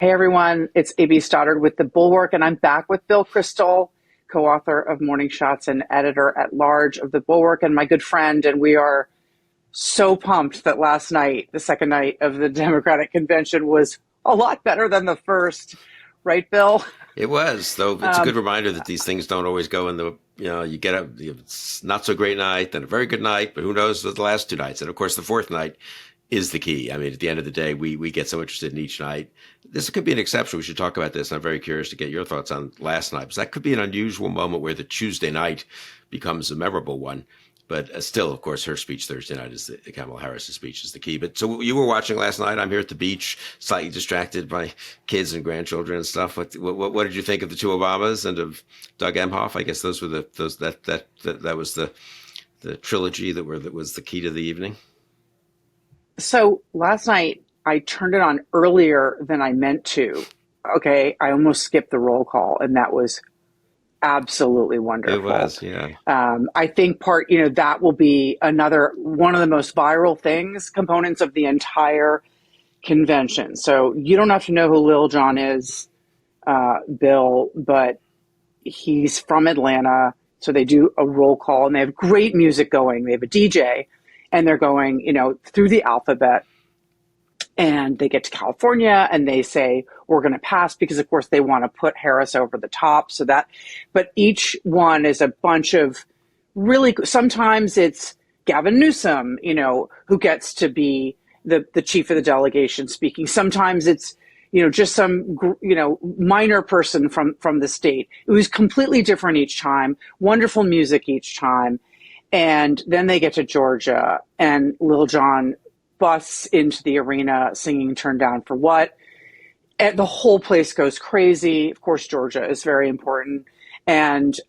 Hey everyone, it's AB Stoddard with the Bulwark, and I'm back with Bill Kristol, co-author of Morning Shots and editor at large of the Bulwark, and my good friend. And we are so pumped that last night, the second night of the Democratic convention, was a lot better than the first, right, Bill? It was, though it's a good Um, reminder that these things don't always go in you get a not so great night, then a very good night, but who knows the last two nights. And of course, the fourth night is the key. I mean, at the end of the day, we get so interested in each night. This could be an exception. We should talk about this. I'm very curious to get your thoughts on last night, because that could be an unusual moment where the Tuesday night becomes a memorable one. But still, of course, her speech Thursday night is Kamala Harris's speech is the key. But so you were watching last night. I'm here at the beach, slightly distracted by kids and grandchildren and stuff. What did you think of the two Obamas and of Doug Emhoff? I guess those were that was the trilogy that was the key to the evening. so last night I turned it on earlier than I meant to. Okay, I almost skipped the roll call, and that was absolutely It wonderful. was, yeah. I think that will be another one of the most viral things, components of the entire convention. So you don't have to know who Lil Jon is, Bill, but he's from Atlanta. So they do a roll call and they have great music going. They have a DJ and they're going, through the alphabet, and they get to California and they say, we're going to pass because, of course, they want to put Harris over the top. But each one is a bunch of really, sometimes it's Gavin Newsom, who gets to be the chief of the delegation speaking. Sometimes it's, just some, minor person from the state. It was completely different each time, wonderful music each time. And then they get to Georgia and Lil Jon busts into the arena singing Turn Down for What. And the whole place goes crazy. Of course, Georgia is very important. And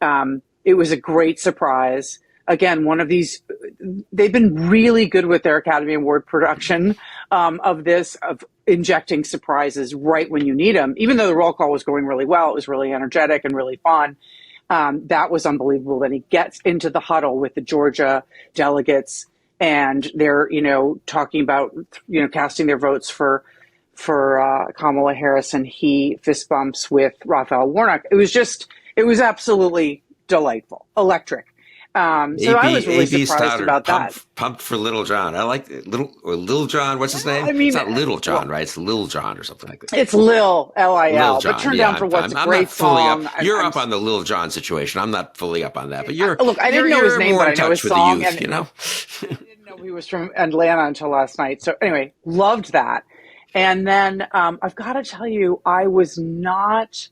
it was a great surprise. Again, one of these, they've been really good with their Academy Award production of injecting surprises right when you need them. Even though the roll call was going really well, it was really energetic and really fun. That was unbelievable. Then he gets into the huddle with the Georgia delegates, and they're, talking about, casting their votes for Kamala Harris, and he fist bumps with Raphael Warnock. It was absolutely delightful, electric. So I was really AB surprised Stoddard, about that. pumped for Little John. I like Little John. What's his name? I It's mean, not Little John, well, right? It's Lil John or something like that. it's Lil, Lil L-I-L, but John. Turn Yeah, Down for What's a I'm not great fully up. song. You're up on the Lil John situation. I'm not fully up on that, but Look, I didn't know his you're name, more but in I know his touch with the song, youth, and I didn't know he was from Atlanta until last night. So anyway, loved that. And then I've got to tell you, I was not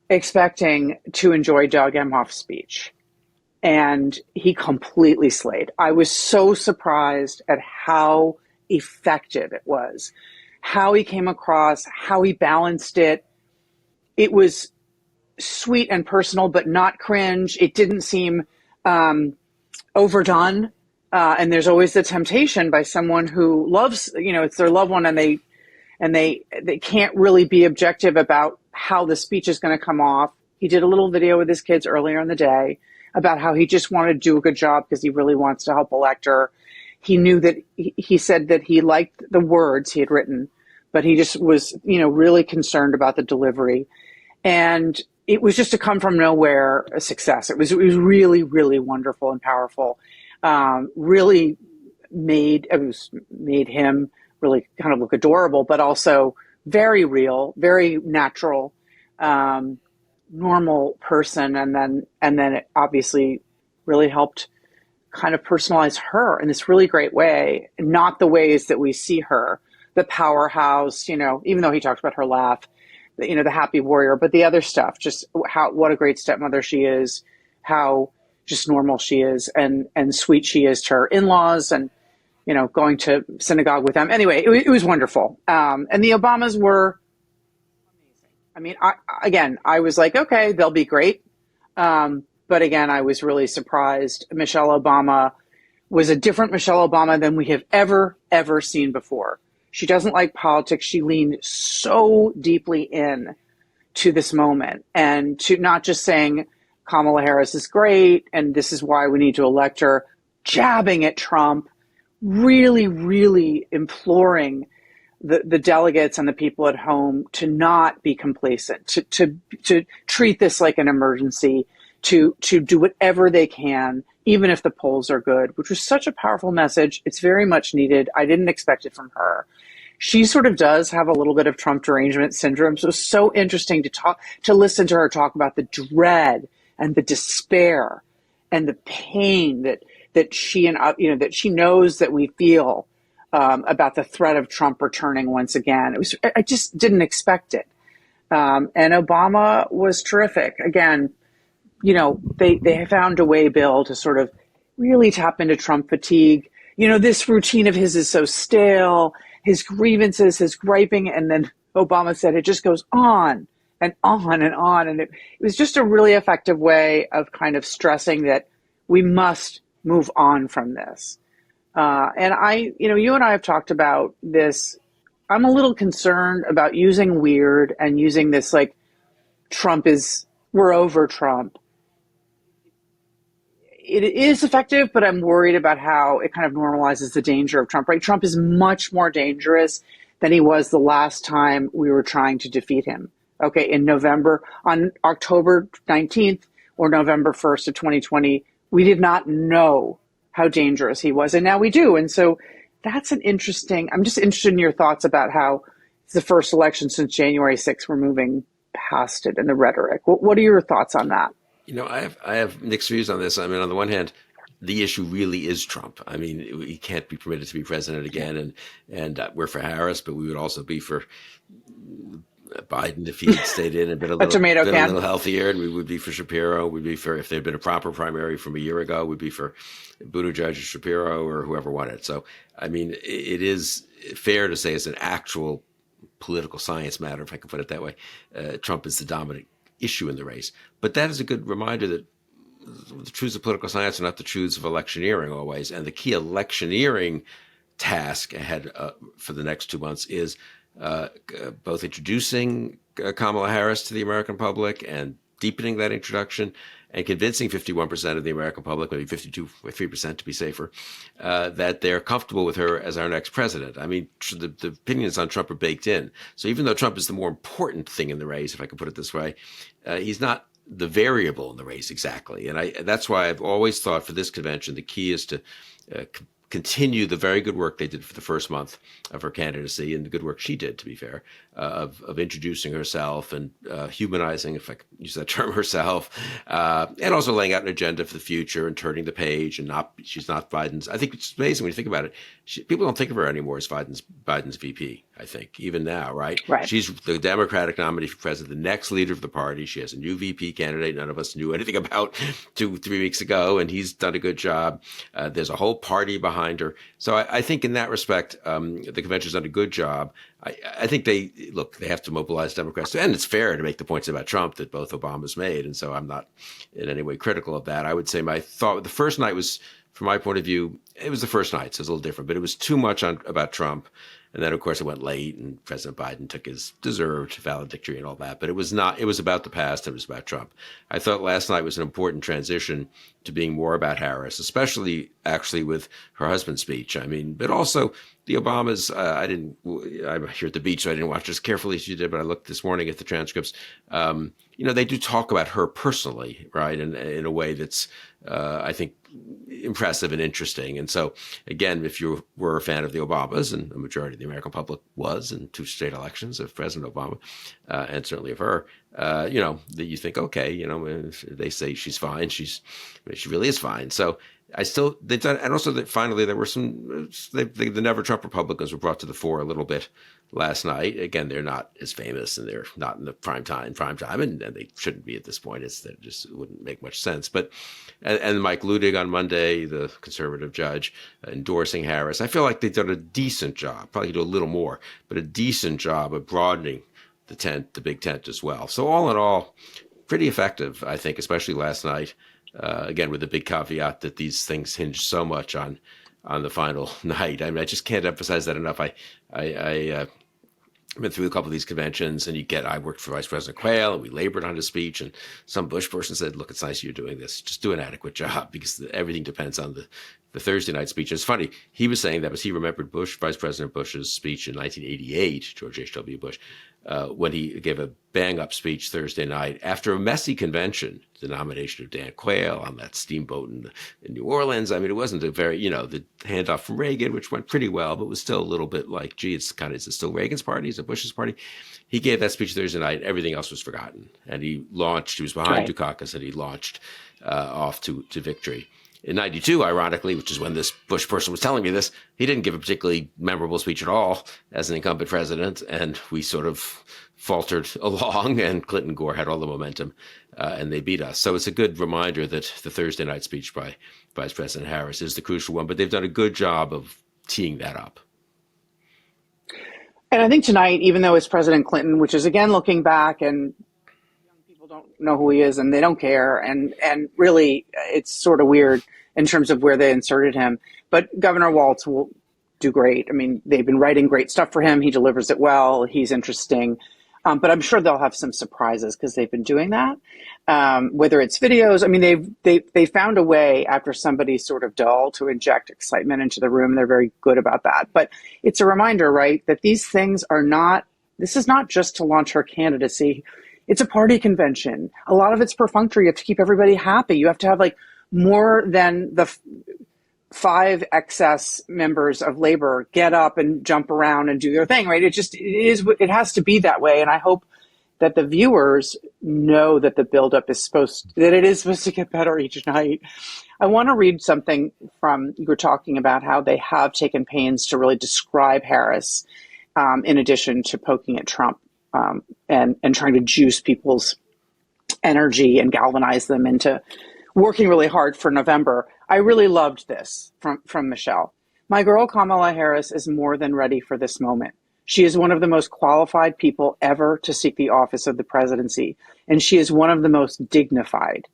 expecting to enjoy Doug Emhoff's speech, and he completely slayed. I was so surprised at how effective it was, how he came across, how he balanced it. It was sweet and personal, but not cringe. It didn't seem overdone. And there's always the temptation by someone who loves, it's their loved one, and they can't really be objective about how the speech is going to come off. He did a little video with his kids earlier in the day about how he just wanted to do a good job because he really wants to help elect her. He knew that he said that he liked the words he had written, but he just was, really concerned about the delivery. And it was just to come from nowhere a success. It was really, really wonderful and powerful. Really made him really kind of look adorable, but also very real, very natural, normal person. And then it obviously really helped kind of personalize her in this really great way, not the ways that we see her, the powerhouse, even though he talked about her laugh, the happy warrior, but the other stuff, just what a great stepmother she is, how just normal she is, and sweet she is to her in-laws, and going to synagogue with them. Anyway, it was wonderful. And the Obamas were amazing. I mean, I was like, okay, they'll be great. But again, I was really surprised. Michelle Obama was a different Michelle Obama than we have ever seen before. She doesn't like politics. She leaned so deeply in to this moment, and to not just saying Kamala Harris is great and this is why we need to elect her, jabbing at Trump, really, really imploring the delegates and the people at home to not be complacent, to treat this like an emergency, to do whatever they can, even if the polls are good, which was such a powerful message. It's very much needed. I didn't expect it from her. She sort of does have a little bit of Trump derangement syndrome. So it's so interesting to listen to her talk about the dread and the despair and the pain that she and that she knows that we feel about the threat of Trump returning once again. I just didn't expect it. And Obama was terrific. Again, they found a way, Bill, to sort of really tap into Trump fatigue. This routine of his is so stale, his grievances, his griping. And then Obama said it just goes on and on and on. And it was just a really effective way of kind of stressing that we must move on from this. And you and I have talked about this. I'm a little concerned about using weird and using this like we're over Trump. It is effective, but I'm worried about how it kind of normalizes the danger of Trump, right? Trump is much more dangerous than he was the last time we were trying to defeat him. Okay, on October 19th or November 1st of 2020, we did not know how dangerous he was, and now we do. And so I'm just interested in your thoughts about how it's the first election since January 6th, we're moving past it and the rhetoric. What are your thoughts on that? I have mixed views on this. I mean, on the one hand, the issue really is Trump. I mean, he can't be permitted to be president again, and we're for Harris, but we would also be for Biden if he had stayed in and been a little healthier, and we would be for Shapiro. We'd be for, if there'd been a proper primary from a year ago, we'd be for Buttigieg or Shapiro or whoever won it. So, I mean, it is fair to say it's an actual political science matter, if I can put it that way. Trump is the dominant issue in the race. But that is a good reminder that the truths of political science are not the truths of electioneering always. And the key electioneering task ahead for the next 2 months is both introducing Kamala Harris to the American public and deepening that introduction and convincing 51% of the American public, maybe 52.3% to be safer, that they're comfortable with her as our next president. I mean, the opinions on Trump are baked in. So even though Trump is the more important thing in the race, if I could put it this way, he's not the variable in the race exactly. And that's why I've always thought for this convention, the key is to continue the very good work they did for the first month of her candidacy, and the good work she did, to be fair, of introducing herself and humanizing, if I could use that term, herself, and also laying out an agenda for the future and turning the page. And she's not Biden's. I think it's amazing when you think about it. People don't think of her anymore as Biden's VP. I think even now, right? She's the Democratic nominee for president, the next leader of the party. She has a new VP candidate none of us knew anything about 2-3 weeks ago, and he's done a good job. There's a whole party behind her. So I think in that respect, the convention's done a good job. I think they have to mobilize Democrats, and it's fair to make the points about Trump that both Obamas made, and so I'm not in any way critical of that. I would say my thought the first night was, from my point of view, it was the first night, so it's a little different, but it was too much about Trump. And then, of course, it went late, and President Biden took his deserved valedictory and all that. But it was about the past. It was about Trump. I thought last night was an important transition to being more about Harris, especially actually with her husband's speech. I mean, but also the Obamas. I'm here at the beach, so I didn't watch as carefully as you did, but I looked this morning at the transcripts. They do talk about her personally, right? And in a way that's, I think, impressive and interesting. And so, again, if you were a fan of the Obamas, and the majority of the American public was in 2 state elections of President Obama, and certainly of her, that you think, okay, they say she's fine. She really is fine. So they've done, and also that finally there were the Never Trump Republicans were brought to the fore a little bit last night. Again, they're not as famous, and they're not in the prime time, and they shouldn't be at this point. It just wouldn't make much sense. But and Mike Ludig on Monday, the conservative judge, endorsing Harris. I feel like they've done a decent job, probably do a little more, but a decent job of broadening the big tent as well. So all in all, pretty effective, I think, especially last night. Again, with the big caveat that these things hinge so much on the final night. I mean, I just can't emphasize that enough. been through a couple of these conventions, and I worked for Vice President Quayle, and we labored on his speech. And some Bush person said, "Look, it's nice you're doing this. Just do an adequate job, because everything depends on the Thursday night speech." And it's funny, he was saying that because he remembered Vice President Bush's speech in 1988, George H.W. Bush, when he gave a bang-up speech Thursday night after a messy convention, the nomination of Dan Quayle on that steamboat in New Orleans. I mean, it wasn't a very, the handoff from Reagan, which went pretty well, but was still a little bit like, gee, is it still Reagan's party? Is it Bush's party? He gave that speech Thursday night. Everything else was forgotten. And he was behind Dukakis, and he launched off to victory. In 92, ironically, which is when this Bush person was telling me this, he didn't give a particularly memorable speech at all as an incumbent president, and we sort of faltered along, and Clinton and Gore had all the momentum, and they beat us. So it's a good reminder that the Thursday night speech by Vice President Harris is the crucial one, but they've done a good job of teeing that up. And I think tonight, even though it's President Clinton, which is, again, looking back, and young people don't know who he is and they don't care, and really it's sort of weird in terms of where they inserted him. But Governor Walz will do great. I mean, they've been writing great stuff for him. He delivers it well. He's interesting. But I'm sure they'll have some surprises because they've been doing that. Whether it's videos, I mean, they found a way after somebody's sort of dull to inject excitement into the room. They're very good about that. But it's a reminder, right, that these things this is not just to launch her candidacy. It's a party convention. A lot of it's perfunctory. You have to keep everybody happy. You have to have more than the 5 excess members of labor get up and jump around and do their thing, right? It has to be that way. And I hope that the viewers know that the buildup is supposed to get better each night. I want to read something you were talking about how they have taken pains to really describe Harris, in addition to poking at Trump, and trying to juice people's energy and galvanize them into working really hard for November. I really loved this from Michelle. "My girl Kamala Harris is more than ready for this moment. She is one of the most qualified people ever to seek the office of the presidency, and she is one of the most dignified.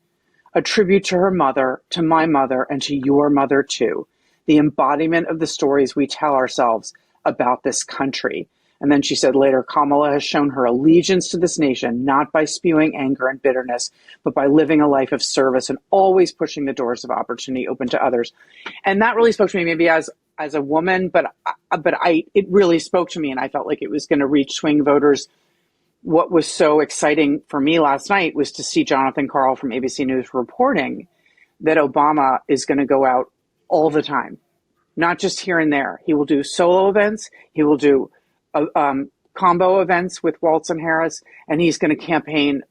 A tribute to her mother, to my mother, and to your mother too. The embodiment of the stories we tell ourselves about this country." And then she said later, "Kamala has shown her allegiance to this nation, not by spewing anger and bitterness, but by living a life of service and always pushing the doors of opportunity open to others." And that really spoke to me, maybe as a woman, but it really spoke to me, and I felt like it was going to reach swing voters. What was so exciting for me last night was to see Jonathan Karl from ABC News reporting that Obama is going to go out all the time, not just here and there. He will do solo events. He will do combo events with Walz and Harris, and he's going to campaign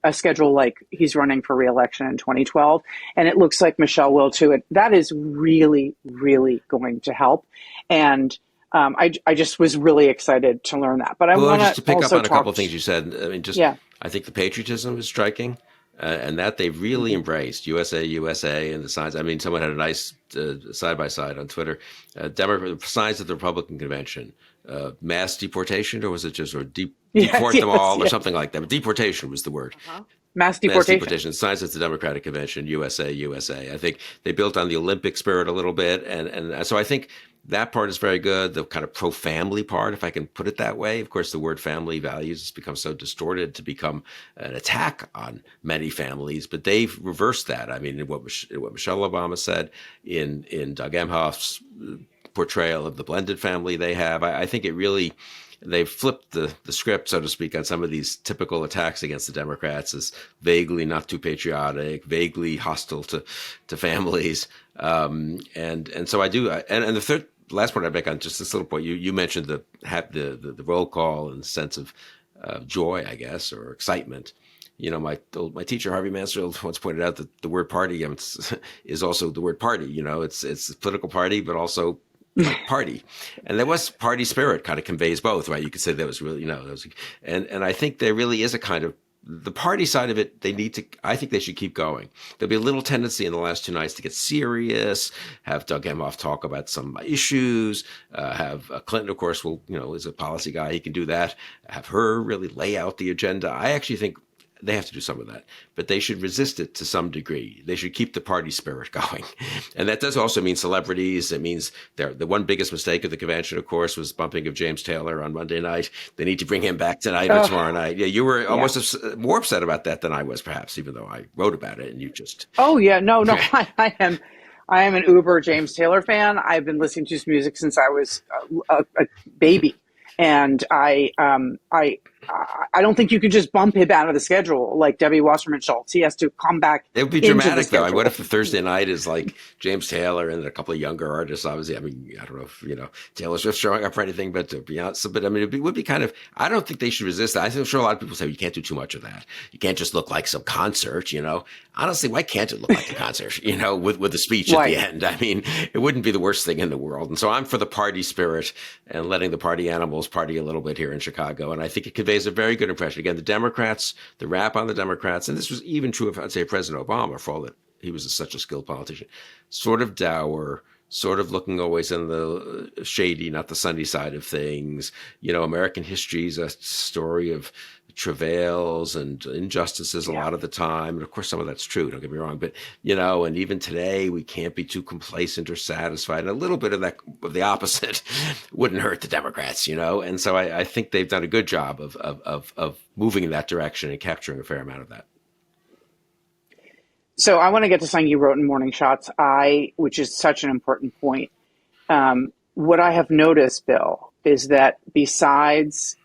a schedule like he's running for re-election in 2012. And it looks like Michelle will too. That is really, really going to help. And I just was really excited to learn that. But I want just to pick also up on a couple of things you said. I mean, I think the patriotism is striking. And that they've really embraced USA, and the signs. I mean, someone had a nice side-by-side on Twitter. Signs at the Republican convention. Mass deportation, or was it just deport them all, or something like that? But deportation was the word. Mass deportation. Signs at the Democratic convention, USA. I think they built on the Olympic spirit a little bit. And so I think that part is very good. The kind of pro-family part, if I can put it that way. Of course, the word family values has become so distorted to become an attack on many families, but they've reversed that. I mean, what Michelle Obama said in Doug Emhoff's portrayal of the blended family they have, I think it really, they've flipped the script, so to speak, on some of these typical attacks against the Democrats as vaguely not too patriotic, vaguely hostile to families. And so I do. And the last point I make on just this little point, you mentioned the roll call and sense of joy, I guess, or excitement. My teacher, Harvey Mansfield, once pointed out that the word party is also the word party. It's a political party, but also party. And there was party spirit, kind of conveys both, right? You could say that was really, and I think there really is a kind of, the party side of it, I think they should keep going. There'll be a little tendency in the last 2 nights to get serious, have Doug Emhoff talk about some issues, have Clinton, of course, is a policy guy. He can do that. Have her really lay out the agenda. I actually think they have to do some of that, but they should resist it to some degree. They should keep the party spirit going. And that does also mean celebrities. It means the one biggest mistake of the convention, of course, was bumping of James Taylor on Monday night. They need to bring him back tonight or tomorrow night. Yeah, you were almost more upset about that than I was, perhaps, even though I wrote about it and you just. Oh, yeah. No, I am. I am an uber James Taylor fan. I've been listening to his music since I was a baby. And I don't think you could just bump him out of the schedule like Debbie Wasserman Schultz. He has to come back. It would be dramatic, though. What if the Thursday night is like James Taylor and a couple of younger artists? Obviously, I mean, I don't know if Taylor Swift's showing up for anything, but Beyonce. But I mean, it would be kind of. I don't think they should resist that. I'm sure a lot of people say you can't do too much of that. You can't just look like some concert. Honestly, why can't it look like a concert? With the speech at the end. I mean, it wouldn't be the worst thing in the world. And so I'm for the party spirit and letting the party animals party a little bit here in Chicago. And I think it conveys a very good impression. Again, the Democrats, the rap on the Democrats, and this was even true of, I'd say, President Obama, for all that he was such a skilled politician, sort of dour, sort of looking always on the shady, not the sunny side of things. American history is a story of travails and injustices a lot of the time. And of course, some of that's true, don't get me wrong. But, and even today, we can't be too complacent or satisfied. And a little bit of the opposite wouldn't hurt the Democrats, And so I think they've done a good job of moving in that direction and capturing a fair amount of that. So I want to get to something you wrote in Morning Shots, which is such an important point. What I have noticed, Bill, is that besides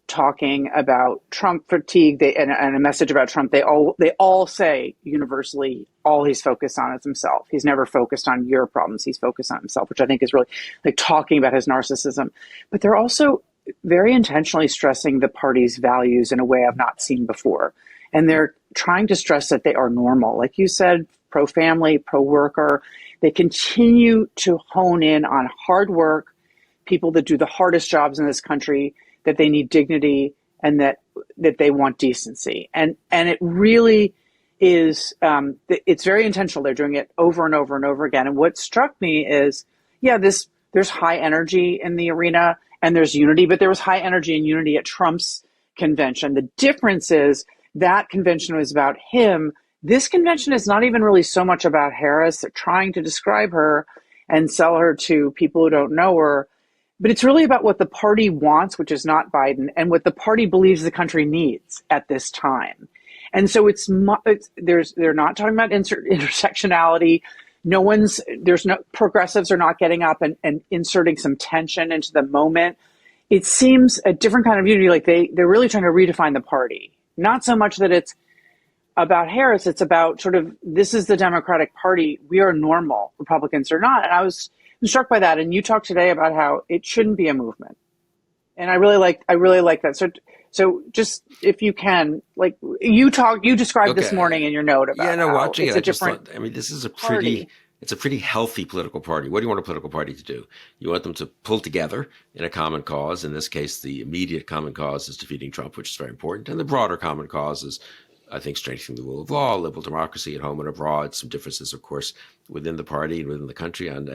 talking about Trump fatigue and a message about Trump, they all say universally all he's focused on is himself. He's never focused on your problems. He's focused on himself, which I think is really like talking about his narcissism. But they're also very intentionally stressing the party's values in a way I've not seen before. And they're trying to stress that they are normal. Like you said, pro-family, pro-worker. They continue to hone in on hard work, people that do the hardest jobs in this country, that they need dignity and that they want decency. And it really is, it's very intentional. They're doing it over and over and over again. And what struck me is, there's high energy in the arena and there's unity, but there was high energy and unity at Trump's convention. The difference is that convention was about him. This convention is not even really so much about Harris. They're trying to describe her and sell her to people who don't know her. But it's really about what the party wants, which is not Biden, and what the party believes the country needs at this time. And so they're not talking about intersectionality. Progressives are not getting up and inserting some tension into the moment. It seems a different kind of unity. Like they're really trying to redefine the party. Not so much that it's about Harris. It's about sort of, this is the Democratic Party. We are normal. Republicans are not. And I was struck by that. And you talked today about how it shouldn't be a movement. And I really like that. So just if you can, like you described this morning in your note about watching it's it, a different this is party. It's a pretty healthy political party. What do you want a political party to do? You want them to pull together in a common cause. In this case, the immediate common cause is defeating Trump, which is very important. And the broader common cause is, I think, strengthening the rule of law, liberal democracy at home and abroad. Some differences, of course, within the party and within the country on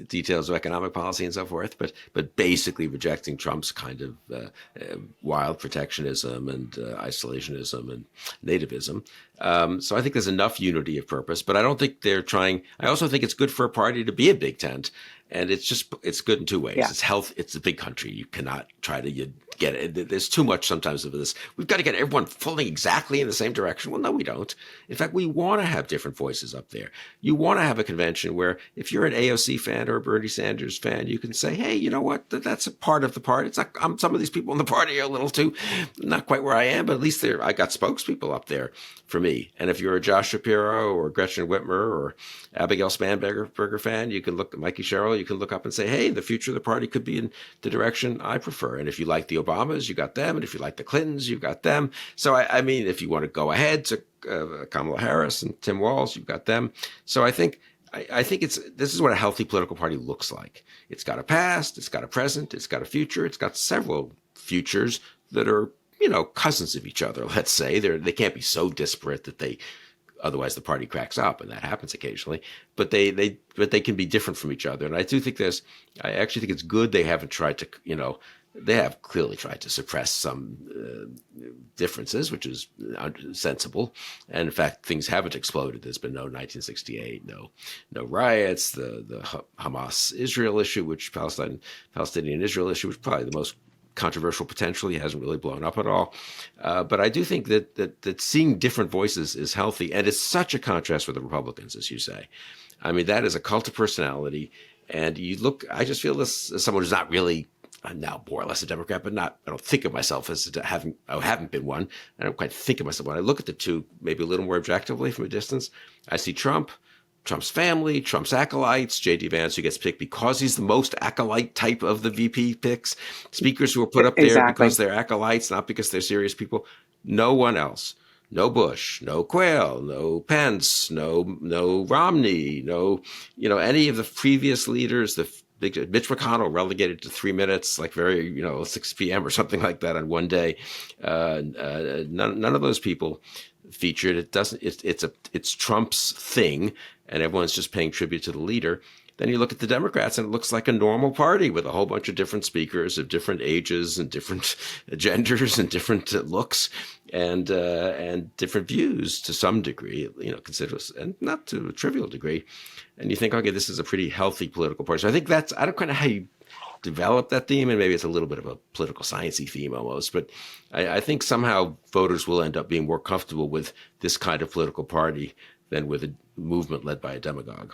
details of economic policy and so forth. But basically rejecting Trump's kind of wild protectionism and isolationism and nativism. So I think there's enough unity of purpose. But I don't think they're trying. I also think it's good for a party to be a big tent. And it's good in two ways. Yeah. It's health. It's a big country. You cannot try to get it. There's too much sometimes of this. We've got to get everyone pulling exactly in the same direction. Well, no, we don't. In fact, we want to have different voices up there. You want to have a convention where if you're an AOC fan or a Bernie Sanders fan, you can say, hey, you know what? That's a part of the party. It's like some of these people in the party are a little too, not quite where I am, but at least I got spokespeople up there for me. And if you're a Josh Shapiro or Gretchen Whitmer or Abigail Spanberger fan, you can look at Mikey Sherrill, you can look up and say, hey, the future of the party could be in the direction I prefer. And if you like the Obamas, you got them. And if you like the Clintons, you've got them. So, I mean, if you want to go ahead to Kamala Harris and Tim Walz, you've got them. So I think this is what a healthy political party looks like. It's got a past, it's got a present, it's got a future, it's got several futures that are, cousins of each other, let's say. They can't be so disparate that otherwise the party cracks up, and that happens occasionally. But they can be different from each other. And I actually think it's good they haven't tried to, They have clearly tried to suppress some differences, which is sensible. And in fact, things haven't exploded. There's been no 1968, no riots. The Hamas Israel issue, which Palestinian Israel issue, which is probably the most controversial potentially, hasn't really blown up at all. But I do think that seeing different voices is healthy, and it's such a contrast with the Republicans, as you say. I mean, that is a cult of personality. And you look, I just feel this as someone who's not really, I'm now more or less a Democrat, but not, I don't think of myself as I haven't been one. I don't quite think of myself. When I look at the two, maybe a little more objectively from a distance, I see Trump's family, Trump's acolytes, J.D. Vance, who gets picked because he's the most acolyte type of the VP picks, speakers who are put up there Exactly. because they're acolytes, not because they're serious people. No one else. No Bush, no Quayle, no Pence, no Romney, no, any of the previous leaders, the big Mitch McConnell relegated to 3 minutes, like 6 p.m. or something like that on one day. None of those people featured. It doesn't. It's Trump's thing, and everyone's just paying tribute to the leader. Then you look at the Democrats, and it looks like a normal party with a whole bunch of different speakers of different ages and different genders and different looks and different views to some degree, and not to a trivial degree. And you think, okay, this is a pretty healthy political party. So I think I don't kind of how you develop that theme, and maybe it's a little bit of a political science-y theme almost, but I think somehow voters will end up being more comfortable with this kind of political party than with a movement led by a demagogue.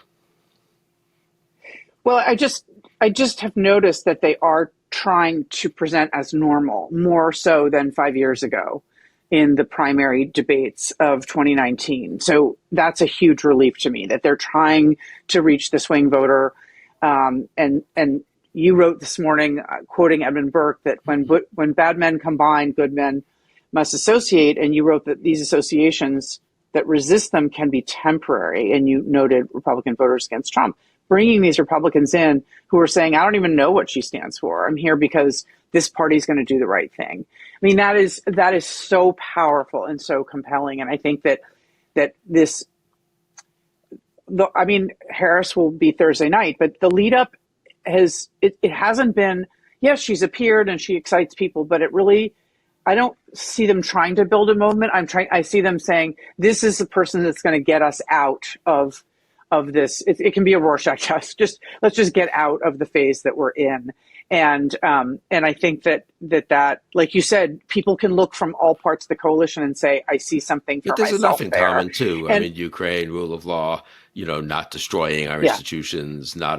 Well, I just have noticed that they are trying to present as normal, more so than 5 years ago in the primary debates of 2019. So that's a huge relief to me that they're trying to reach the swing voter. And you wrote this morning, quoting Edmund Burke, that when bad men combine, good men must associate. And you wrote that these associations that resist them can be temporary. And you noted Republican voters against Trump. Bringing these Republicans in who are saying, I don't even know what she stands for. I'm here because this party is going to do the right thing. I mean, that is so powerful and so compelling. And I think that Harris will be Thursday night, but the lead up it hasn't been, yes, she's appeared and she excites people, but I don't see them trying to build a movement. I see them saying, this is the person that's going to get us out of this. It can be a Rorschach test. Let's just get out of the phase that we're in. And I think that, like you said, people can look from all parts of the coalition and say, I see something for myself. But there's enough in there. common too. I mean, Ukraine, rule of law, not destroying our institutions, not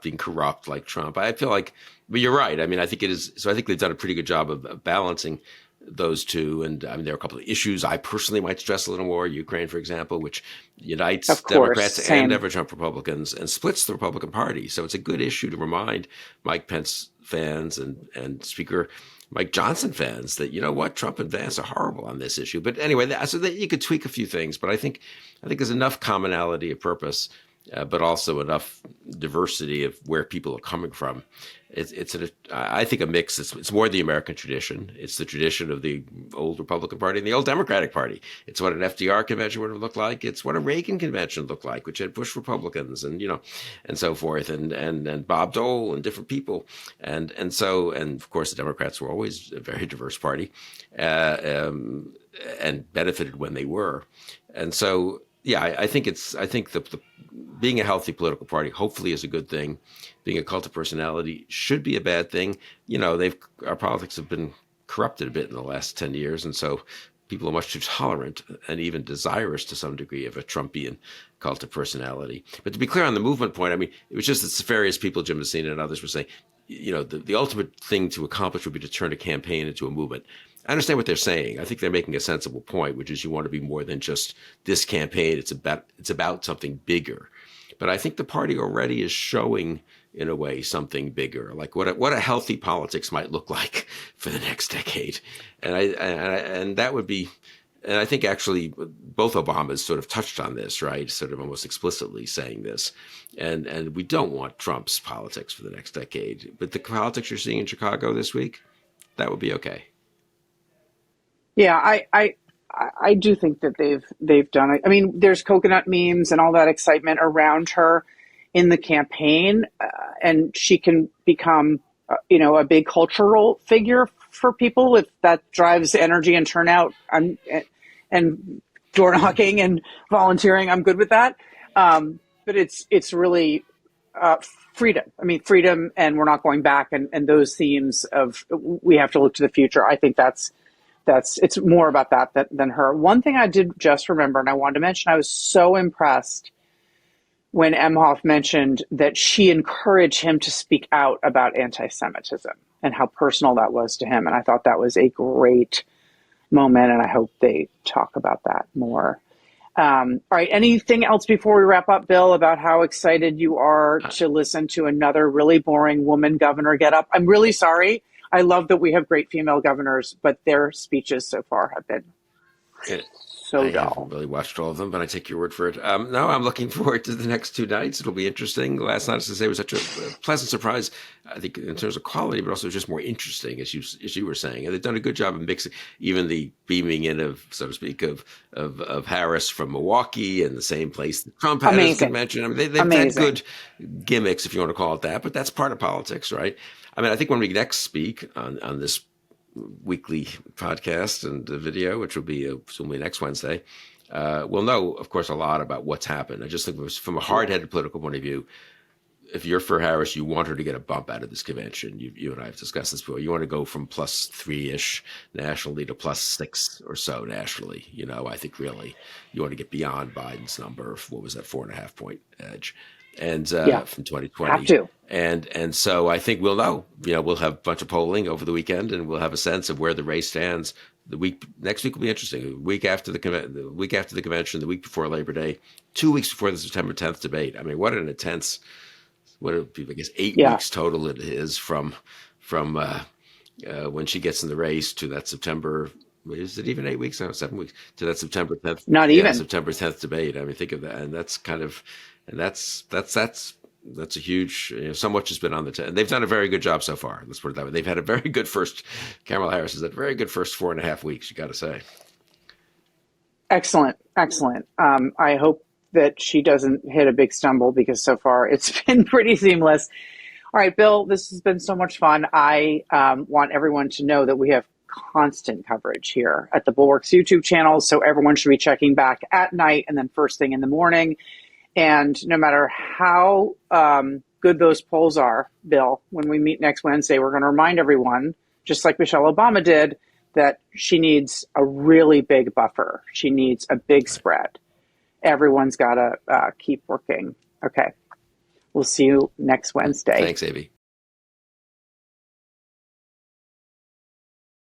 being corrupt like Trump. I feel like, but you're right. I mean, I think it is. So I think they've done a pretty good job of balancing those two. And I mean, there are a couple of issues I personally might stress a little more. Ukraine, for example, which unites Democrats and never Trump Republicans and splits the Republican Party. So it's a good issue to remind Mike Pence fans and Speaker Mike Johnson fans that, Trump and Vance are horrible on this issue. But anyway, so that you could tweak a few things. But I think there's enough commonality of purpose, but also enough diversity of where people are coming from. I think a mix. It's more the American tradition. It's the tradition of the old Republican Party and the old Democratic Party. It's what an FDR convention would have looked like. It's what a Reagan convention looked like, which had Bush Republicans and so forth, and Bob Dole and different people, and of course the Democrats were always a very diverse party, and benefited when they were, and so. Yeah, I think the being a healthy political party hopefully is a good thing. Being a cult of personality should be a bad thing. Our politics have been corrupted a bit in the last 10 years, and so people are much too tolerant and even desirous to some degree of a Trumpian cult of personality. But to be clear on the movement point, I mean, it was just that various people, Jim Messina and others, were saying, the ultimate thing to accomplish would be to turn a campaign into a movement. I understand what they're saying. I think they're making a sensible point, which is you want to be more than just this campaign. It's about something bigger. But I think the party already is showing, in a way, something bigger, like what a healthy politics might look like for the next decade. And that would be, and I think actually both Obamas sort of touched on this, right? Sort of almost explicitly saying this. And we don't want Trump's politics for the next decade. But the politics you're seeing in Chicago this week, that would be okay. Yeah, I do think that they've done it. I mean, there's coconut memes and all that excitement around her in the campaign, and she can become a big cultural figure for people. If that drives energy and turnout, and door knocking and volunteering, I'm good with that. But it's really uh, freedom. I mean, freedom, and we're not going back, and those themes of we have to look to the future. I think that's it's more about that than her. One thing I did just remember, and I wanted to mention, I was so impressed when Emhoff mentioned that she encouraged him to speak out about anti-Semitism and how personal that was to him. And I thought that was a great moment, and I hope they talk about that more. All right. Anything else before we wrap up, Bill, about how excited you are to listen to another really boring woman governor get up? I'm really sorry. I love that we have great female governors, but their speeches so far have been so I dull. haven't really watched all of them, but I take your word for it. No, I'm looking forward to the next two nights. It'll be interesting. Last night, as I say, was such a pleasant surprise, I think, in terms of quality, but also just more interesting, as you were saying. And they've done a good job of mixing, even the beaming in of, so to speak, of Harris from Milwaukee and the same place that Trump had his convention. I mean, they've had good gimmicks, if you want to call it that, but that's part of politics, right? I mean, I think when we next speak on this weekly podcast and video, which will be presumably next Wednesday, we'll know, of course, a lot about what's happened. I just think from a hard-headed political point of view, if you're for Harris, you want her to get a bump out of this convention. You and I have discussed this before. You want to go from +3-ish nationally to +6 or so nationally. I think really you want to get beyond Biden's number of, what was that, 4.5 point edge. And from 2020. Have to. And so I think we'll know. We'll have a bunch of polling over the weekend, and we'll have a sense of where the race stands. Next week will be interesting. The week after the convention, the week before Labor Day, 2 weeks before the September 10th debate. I mean, what an intense, I guess 8 weeks total it is from when she gets in the race to that September. Is it even 8 weeks? No, 7 weeks to that September 10th. Not even September 10th debate. I mean, think of that, and that's kind of. And that's a huge, so much has been on the and they've done a very good job so far. Let's put it that way. They've had a very good Kamala Harris has had a very good first 4.5 weeks, you got to say. Excellent. I hope that she doesn't hit a big stumble, because so far it's been pretty seamless. All right, Bill, this has been so much fun. I want everyone to know that we have constant coverage here at the Bulwark's YouTube channel, so everyone should be checking back at night and then first thing in the morning. And no matter how good those polls are, Bill, when we meet next Wednesday, we're going to remind everyone, just like Michelle Obama did, that she needs a really big buffer. She needs a big spread. Everyone's got to keep working. Okay. We'll see you next Wednesday. Thanks, Avi.